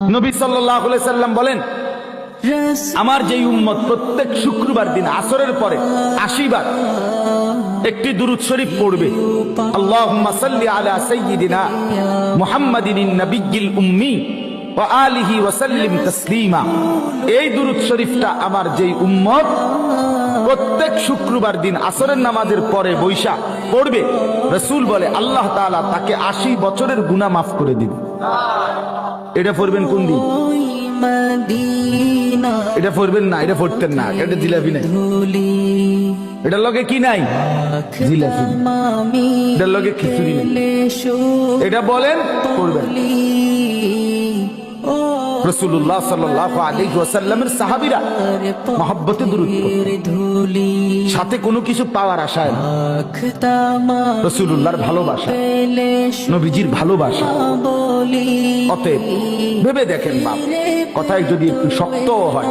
নবী সাল্লাল্লাহু আলাইহি সাল্লাম বলেন, আমার যেই উম্মত প্রত্যেক শুক্রবার দিন আসরের পরে 80 বার একটি দুরূদ শরীফ পড়বে, আল্লাহুম্মা সাল্লি আলা সাইয়্যিদিনা মুহাম্মাদিন নাবিয়্যিল উম্মি ওয়া আলিহি ওয়া সাল্লিম তাসলিমা। এই দুরূদ শরীফটা আমার যেই উম্মত প্রত্যেক শুক্রবার দিন আসরের নামাজের পরে বৈশা পড়বে, রাসূল বলে আল্লাহ তাআলা তাকে 80 বছরের গুনাহ মাফ করে দিবে। এটা পড়বেন কোন দিন? এটা পড়বেন না, এটা পড়তেন না, এটা জিলাপি নাই, এটার লগে কি নাই? জিলাপি। এটার লগে খিচুড়ি নাই। এটা বলেন পড়বেন। রাসূলুল্লাহ সাল্লাল্লাহু আলাইহি ওয়াসাল্লামের সাহাবীরা মহব্বতে দুরূদ পড়তেন, সাথে কোনো কিছু পাওয়ার আশায় না। রাসূলুল্লাহর ভালোবাসা, নবীজির ভালোবাসা। অতএব ভেবে দেখেন বাপ, কথায় যদি একটু শক্ত হয়